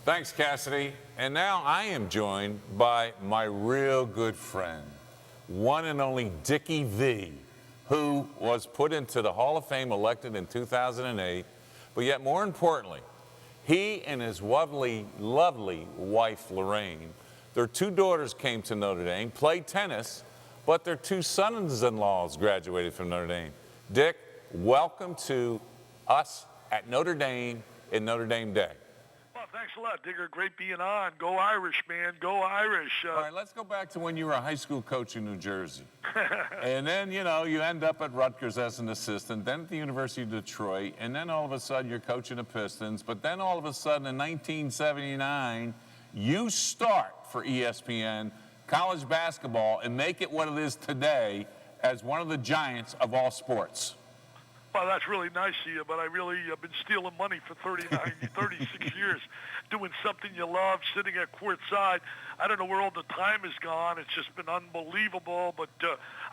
Thanks, Cassidy. And now I am joined by my real good friend, one and only Dickie V, who was put into the Hall of Fame, elected in 2008. But yet more importantly, he and his lovely, lovely wife, Lorraine, their two daughters came to Notre Dame, played tennis, but their two sons-in-laws graduated from Notre Dame. Dick, welcome to us at Notre Dame in Notre Dame Day. Well, thanks a lot, Digger. Great being on. Go Irish, man. Go Irish. All right, let's go back to when you were a high school coach in New Jersey. And then, you know, you end up at Rutgers as an assistant, then at the University of Detroit, and then all of a sudden you're coaching the Pistons. But then all of a sudden in 1979, you start for ESPN college basketball and make it what it is today as one of the giants of all sports. Well, that's really nice of you, but I really have been stealing money for 36 years, doing something you love, sitting at courtside. I don't know where all the time has gone. It's just been unbelievable. But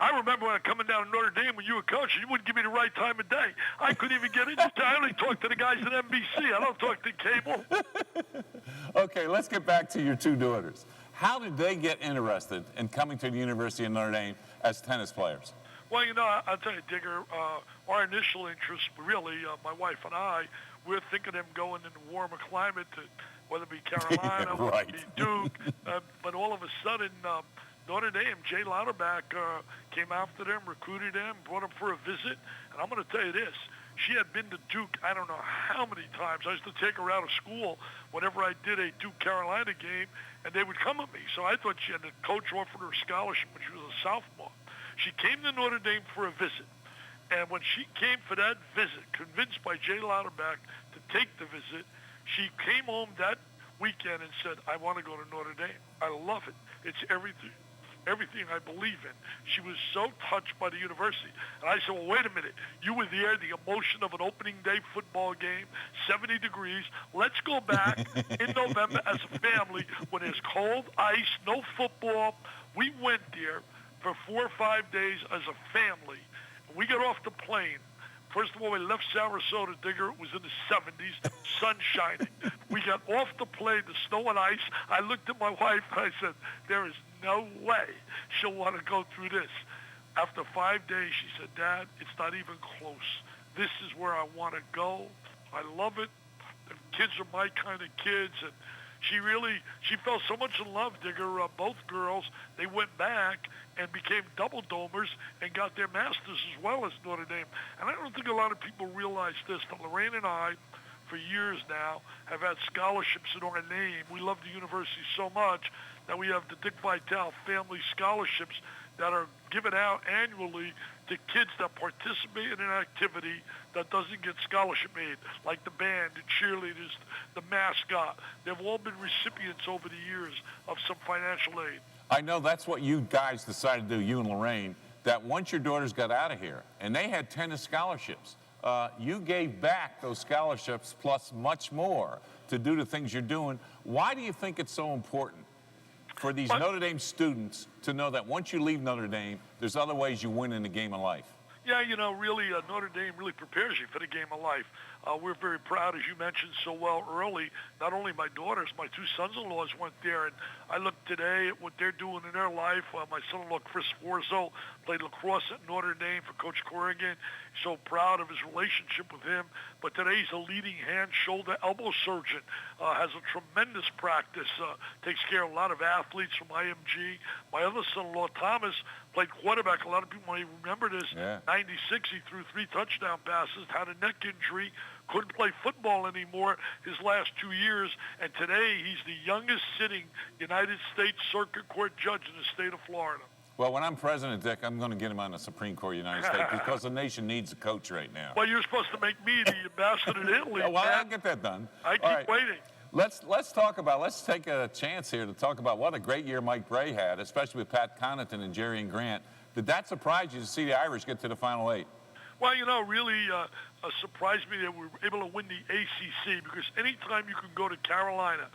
I remember when I coming down to Notre Dame when you were coaching, you wouldn't give me the right time of day. I couldn't even get in. I only talk to the guys at NBC. I don't talk to cable. Okay, let's get back to your two daughters. How did they get interested in coming to the University of Notre Dame as tennis players? Well, you know, I'll tell you, Digger, our initial interest, really, my wife and I, we're thinking of them going in a warmer climate, to, whether it be Carolina, right. whether it be Duke. But all of a sudden, Notre Dame, Jay Lauterbach came after them, recruited them, brought them for a visit. And I'm going to tell you this. She had been to Duke I don't know how many times. I used to take her out of school whenever I did a Duke-Carolina game, and they would come with me. So I thought she had the coach offered her a scholarship when she was a sophomore. She came to Notre Dame for a visit. And when she came for that visit, convinced by Jay Lauterbach to take the visit, she came home that weekend and said, I want to go to Notre Dame. I love it. It's everything I believe in. She was so touched by the university. And I said, well, wait a minute. You were there, the emotion of an opening day football game, 70 degrees. Let's go back in November as a family when there's cold ice, no football. We went there for 4 or 5 days as a family. We got off the plane. First of all, we left Sarasota, Digger. It was in the 70s, sun shining. We got off the plane, the snow and ice. I looked at my wife and I said, there is no way she'll want to go through this. After 5 days, she said, Dad, it's not even close. This is where I want to go. I love it. The kids are my kind of kids. And she fell so much in love, Digger. Both girls, they went back and became double domers and got their masters as well as Notre Dame. And I don't think a lot of people realize this, but Lorraine and I, for years now, have had scholarships in our name. We love the university so much that we have the Dick Vitale Family scholarships that are given out annually to kids that participate in an activity that doesn't get scholarship aid, like the band, the cheerleaders, the mascot. They've all been recipients over the years of some financial aid. I know that's what you guys decided to do, you and Lorraine, that once your daughters got out of here and they had tennis scholarships, you gave back those scholarships plus much more to do the things you're doing. Why do you think it's so important for these Notre Dame students to know that once you leave Notre Dame, there's other ways you win in the game of life? Yeah, you know, really, Notre Dame really prepares you for the game of life. We're very proud, as you mentioned so well early, not only my daughters, my two sons-in-laws went there, and I look today at what they're doing in their life. My son-in-law, Chris Forzo, played lacrosse at Notre Dame for Coach Corrigan. So proud of his relationship with him. But today he's a leading hand, shoulder, elbow surgeon, has a tremendous practice, takes care of a lot of athletes from IMG. My other son-in-law, Thomas, played quarterback. A lot of people may remember this. Yeah. 96, he threw 3 touchdown passes, had a neck injury, couldn't play football anymore his last 2 years, and today he's the youngest sitting United States Circuit Court judge in the state of Florida. Well, when I'm president, Dick, I'm going to get him on the Supreme Court of the United States because the nation needs a coach right now. Well, you're supposed to make me the ambassador to Italy. Well, I'll get that done. I keep waiting. Let's take a chance here to talk about what a great year Mike Brey had, especially with Pat Connaughton and Jerry and Grant. Did that surprise you to see the Irish get to the Final Eight? Well, you know, really surprised me that we were able to win the ACC, because anytime you can go to Carolina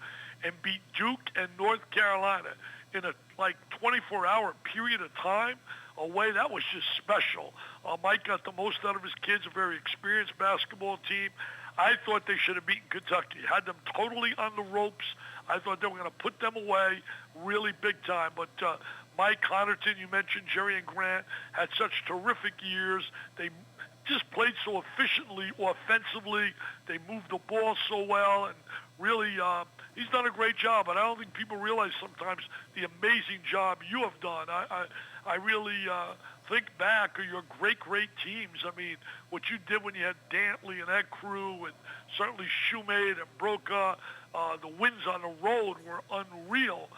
and beat Duke and North Carolina in a 24-hour period of time away, that was just special. Mike got the most out of his kids, a very experienced basketball team. I thought they should have beaten Kentucky. Had them totally on the ropes. I thought they were going to put them away really big time. But Mike Connerton, you mentioned Jerry and Grant, had such terrific years. They just played so efficiently offensively. They moved the ball so well, and really he's done a great job. But I don't think people realize sometimes the amazing job you have done. I really think back of your great teams. I mean, what you did when you had Dantley and that crew, and certainly Shoemade and Brokaw. The wins on the road were unreal.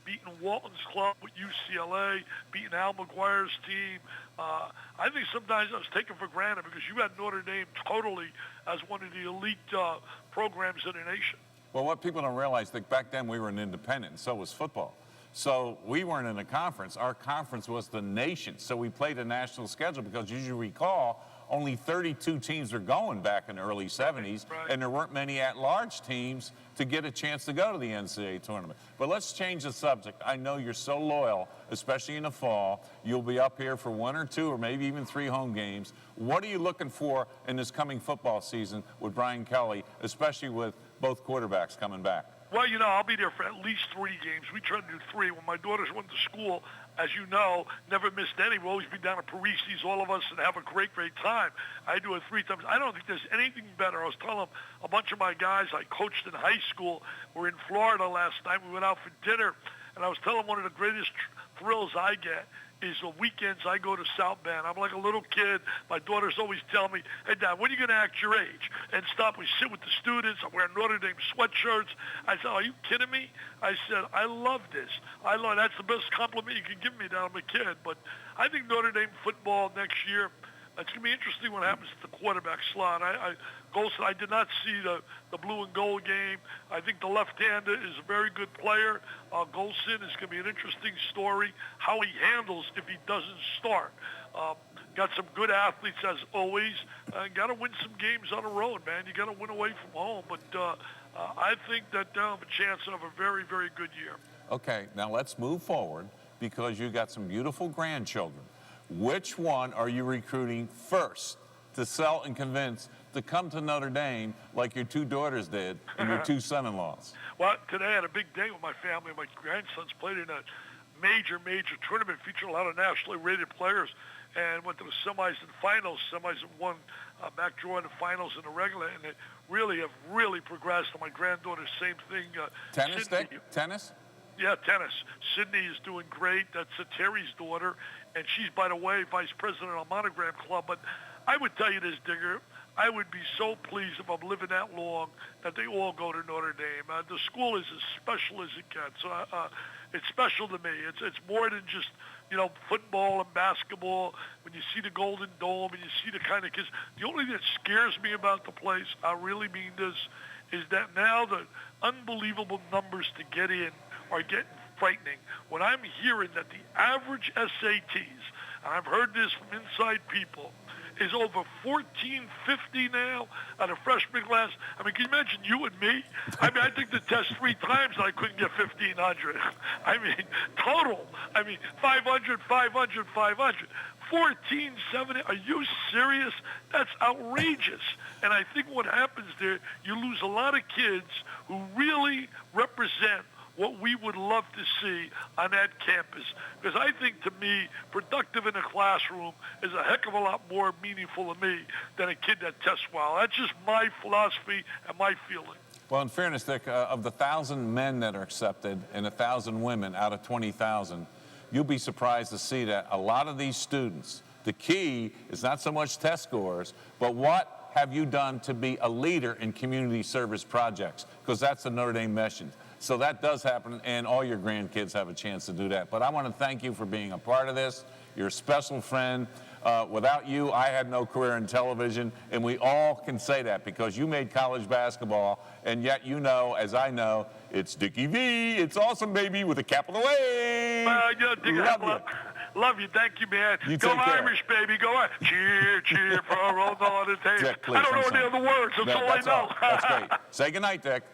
Beating Walton's club with UCLA, beating Al McGuire's team. I think sometimes I was taken for granted because you had Notre Dame totally as one of the elite programs in the nation. Well, what people don't realize, that back then we were an independent, and so was football. So we weren't in a conference. Our conference was the nation. So we played a national schedule because, as you recall, only 32 teams were going back in the early 70s, right. And there weren't many at-large teams to get a chance to go to the NCAA tournament. But let's change the subject. I know you're so loyal, especially in the fall. You'll be up here for 1 or 2 or maybe even 3 home games. What are you looking for in this coming football season with Brian Kelly, especially with both quarterbacks coming back? Well, you know, I'll be there for at least 3 games. We try to do 3. When my daughters went to school, as you know, never missed any. We'll always be down at Parisi's, all of us, and have a great time. I do it 3 times. I don't think there's anything better. I was telling a bunch of my guys I coached in high school were in Florida last night. We went out for dinner, and I was telling them one of the greatest thrills I get is the weekends I go to South Bend. I'm like a little kid. My daughters always tell me, hey, Dad, when are you going to act your age? And stop. We sit with the students. I'm wearing Notre Dame sweatshirts. I said, are you kidding me? I said, I love this. That's the best compliment you can give me that I'm a kid. But I think Notre Dame football next year, it's going to be interesting what happens at the quarterback slot. Golson, I did not see the blue and gold game. I think the left-hander is a very good player. Golson is going to be an interesting story, how he handles if he doesn't start. Got some good athletes, as always. Got to win some games on the road, man. You got to win away from home. But I think that they'll have a chance to have a very good year. Okay, now let's move forward because you got some beautiful grandchildren. Which one are you recruiting first to sell and convince to come to Notre Dame like your 2 daughters did and your 2 son-in-laws? Well, today I had a big day with my family. My grandsons played in a major tournament featuring a lot of nationally rated players and went to the semis and finals. Semis and won back draw in the finals in the regular, and they really have progressed. And my granddaughter, same thing. Tennis, Sydney, Dick? Tennis? Yeah, tennis. Sydney is doing great. That's Terry's daughter, and she's, by the way, vice president of Monogram Club. But I would tell you this, Digger, I would be so pleased if I'm living that long that they all go to Notre Dame. The school is as special as it gets. It's special to me. It's more than just, football and basketball. When you see the Golden Dome and you see the kind of kids, the only thing that scares me about the place, I really mean this, is that now the unbelievable numbers to get in are getting frightening. When I'm hearing that the average SATs, and I've heard this from inside people, is over 1450 now at a freshman class. I mean, can you imagine you and me? I mean, I took the test 3 times and I couldn't get 1500. I mean, total. 500, 500, 500. 1470. Are you serious? That's outrageous. And I think what happens there, you lose a lot of kids who really represent what we would love to see on that campus. Because I think, to me, productive in a classroom is a heck of a lot more meaningful to me than a kid that tests well. That's just my philosophy and my feeling. Well, in fairness, Dick, of the 1,000 men that are accepted and 1,000 women out of 20,000, you'll be surprised to see that a lot of these students, the key is not so much test scores, but what have you done to be a leader in community service projects? Because that's the Notre Dame mission. So that does happen, and all your grandkids have a chance to do that. But I want to thank you for being a part of this. You're a special friend. Without you, I had no career in television, and we all can say that because you made college basketball, and yet you know, as I know, it's Dickie V. It's awesome, baby, with a capital A. Love you. Thank you, man. Go Irish, baby. Go on. Cheer for our old Notre Dame. Dick, please, I don't know any other words. That's all I know. That's great. Say goodnight, Dick.